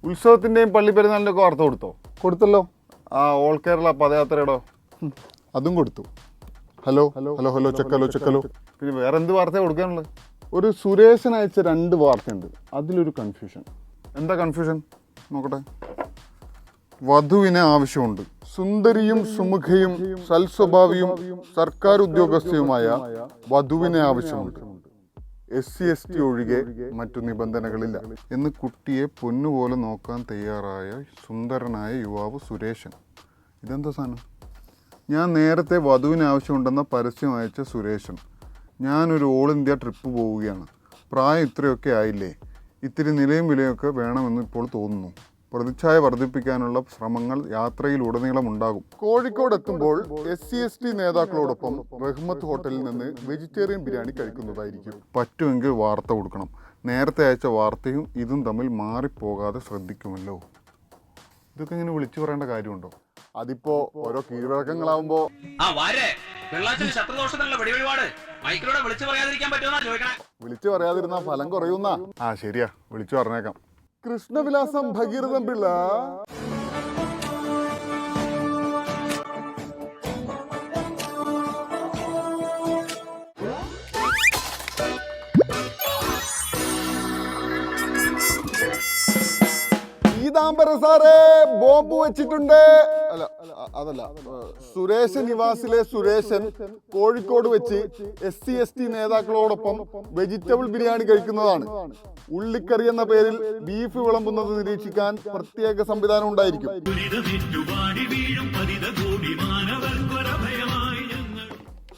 ഉത്സവത്തിന്റെയും പള്ളിപ്പെരുന്നാളിന്റെ ഒക്കെ വാർത്ത കൊടുത്തല്ലോ. ആ ഓൾ കേരള പദയാത്രയുടെ അതും കൊടുത്തു. ഹലോ ഹലോ ഹലോ ഹലോ ചെക്കലോ. പിന്നെ വേറെ എന്ത് വാർത്തയാണ് കൊടുക്കാനുള്ളത്? ഒരു സുരേഷൻ അയച്ച 2 വാർത്തയുണ്ട്, അതിലൊരു കൺഫ്യൂഷൻ. എന്താ കൺഫ്യൂഷൻ നോക്കട്ടെ. വധുവിനെ ആവശ്യമുണ്ട്. സുന്ദരിയും സുമുഖയും സൽസ്വഭാവിയും സർക്കാർ ഉദ്യോഗസ്ഥയുമായ വധുവിനെ ആവശ്യമുണ്ട്. SC/ST ഒഴികെ മറ്റു നിബന്ധനകളില്ല എന്ന് കുട്ടിയെ പൊന്നുപോലെ നോക്കാൻ തയ്യാറായ സുന്ദരനായ യുവാവ് സുരേഷൻ. ഇതെന്താ സാധനം? ഞാൻ നേരത്തെ വധുവിന് ആവശ്യമുണ്ടെന്ന പരസ്യം അയച്ച സുരേഷൻ. ഞാനൊരു ഓൾ ഇന്ത്യ ട്രിപ്പ് പോവുകയാണ്. പ്രായം ഇത്രയൊക്കെ ആയില്ലേ, ഇത്തിരി നിലയും വിലയൊക്കെ വേണമെന്ന് ഇപ്പോൾ തോന്നുന്നു. പ്രതിച്ഛായ വർദ്ധിപ്പിക്കാനുള്ള ശ്രമങ്ങൾ യാത്രയിലുടനീളം ഉണ്ടാകും. കോഴിക്കോട് എത്തുമ്പോൾ SC/ST നേതാക്കളോടൊപ്പം റഹ്മത്ത് ഹോട്ടലിൽ നിന്ന് വെജിറ്റേറിയൻ ബിരിയാണി കഴിക്കുന്നതായിരിക്കും. പറ്റുമെങ്കിൽ വാർത്ത കൊടുക്കണം. നേരത്തെ അയച്ച വാർത്തയും ഇതും തമ്മിൽ മാറിപ്പോകാതെ ശ്രദ്ധിക്കുമല്ലോ. ഇതൊക്കെ ഇങ്ങനെ വിളിച്ചു പറയേണ്ട കാര്യമുണ്ടോ? അതിപ്പോ ഓരോ കീഴ്വഴക്കങ്ങളാവുമ്പോ വിളിച്ചു പറയാതിരുന്ന ഫലം കുറയുന്ന. ശരിയാ, വിളിച്ചു പറഞ്ഞേക്കാം. കൃഷ്ണവിലാസം ഭഗീരഥൻ പിള്ള പീതാംബര സാറേ ബോംബ് വെച്ചിട്ടുണ്ട്. അതല്ല, സുരേഷൻ നിവാസിലെ സുരേഷൻ കോഴിക്കോട് വെച്ച് SC/ST നേതാക്കളോടൊപ്പം വെജിറ്റബിൾ ബിരിയാണി കഴിക്കുന്നതാണ്. ഉള്ളിക്കറി എന്ന പേരിൽ ബീഫ് വിളമ്പുന്നത് നിരീക്ഷിക്കാൻ പ്രത്യേക സംവിധാനം ഉണ്ടായിരിക്കും.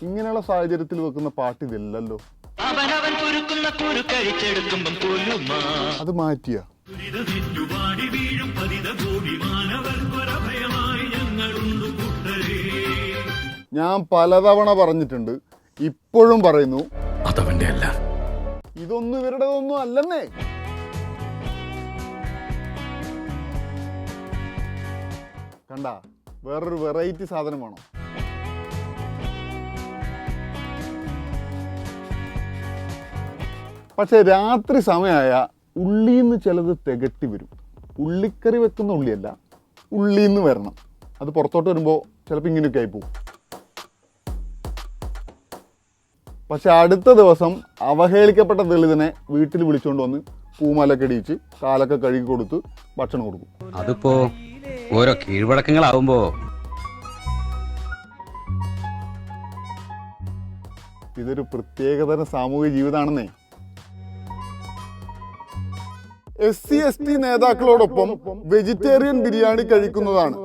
ഇങ്ങനെയുള്ള സാഹചര്യത്തിൽ വെക്കുന്ന പാട്ട് ഇതില്ലല്ലോ. അത് മാറ്റിയ ഞാൻ പലതവണ പറഞ്ഞിട്ടുണ്ട്, ഇപ്പോഴും പറയുന്നു, അതവന്റെ അല്ല. ഇതൊന്നും ഇവരുടേതൊന്നും അല്ലെന്നേ. കണ്ട, വേറൊരു വെറൈറ്റി സാധനം വേണം. പക്ഷെ രാത്രി സമയമായ ഉള്ളിന്ന് ചിലത് തികട്ടി വരും. ഉള്ളിക്കറി വെക്കുന്ന ഉള്ളിയല്ല, ഉള്ളിന്ന് വരണം. അത് പുറത്തോട്ട് വരുമ്പോൾ ചിലപ്പോൾ ഇങ്ങനെയൊക്കെ ആയിപ്പോവും. പക്ഷെ അടുത്ത ദിവസം അവഹേളിക്കപ്പെട്ട ദളിതനെ വീട്ടിൽ വിളിച്ചുകൊണ്ട് വന്ന് പൂമലൊക്കെ ഇടിയിച്ച് കാലൊക്കെ കഴുകി കൊടുത്ത് ഭക്ഷണം കൊടുക്കും. അതിപ്പോ ഓരോ കീഴ്വഴക്കങ്ങളാവുമ്പോ ഇതൊരു പ്രത്യേകതരം സാമൂഹിക ജീവിതമാണെന്നേ. SC/ST നേതാക്കളോടൊപ്പം വെജിറ്റേറിയൻ ബിരിയാണി കഴിക്കുന്നതാണ്.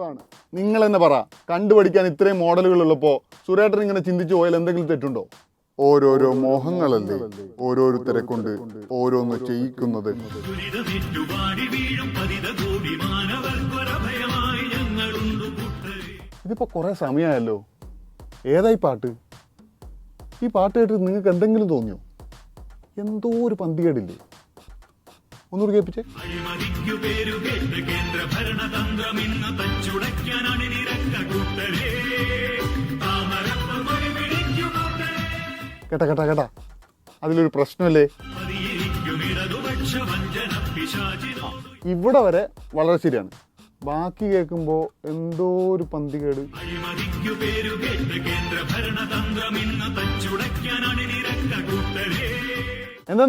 നിങ്ങൾ തന്നെ പറ, കണ്ടുപഠിക്കാൻ ഇത്രയും മോഡലുകളുള്ളപ്പോ സുരേട്ടൻ ഇങ്ങനെ ചിന്തിച്ചു പോയാൽ എന്തെങ്കിലും തെറ്റുണ്ടോ? ഓരോരോ മോഹങ്ങളല്ലേ ഓരോരുത്തരെ കൊണ്ട് ഓരോന്ന് ചെയ്യിക്കുന്നത്. ഇതിപ്പോ കുറെ സമയമായല്ലോ. ഏതായി പാട്ട്? ഈ പാട്ട് കേട്ടിട്ട് നിങ്ങൾക്ക് എന്തെങ്കിലും തോന്നിയോ? എന്തോ ഒരു പന്തികേടില്ലേ? ഒന്നുകൂടി കേൾപ്പിച്ചേ. കേട്ടാ അതിലൊരു പ്രശ്നമല്ലേ? ഇവിടെ വരെ വളരെ ശരിയാണ്. ബാക്കി കേൾക്കുമ്പോ എന്തോ ഒരു പന്തികേട്. എന്താ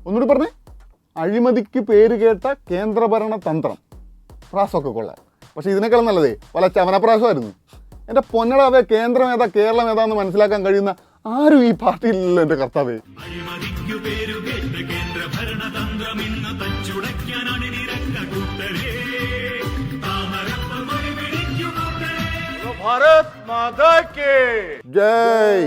ഒന്നുകൂടി പറഞ്ഞേ. അഴിമതിക്ക് പേര് കേട്ട കേന്ദ്രഭരണ തന്ത്രം. പ്രാസമൊക്കെ കൊള്ളാം, പക്ഷെ ഇതിനേക്കാളും നല്ലതേ പല ചവനപ്രാസമായിരുന്നു. എൻ്റെ പൊന്നടാവേ, കേന്ദ്രം ഏതാ കേരളം ഏതാന്ന് മനസ്സിലാക്കാൻ കഴിയുന്ന ആരും ഈ പാർട്ടിയിലല്ലോ എൻ്റെ കർത്താവേ. ഭാരത് മാതാ കി ജയ്.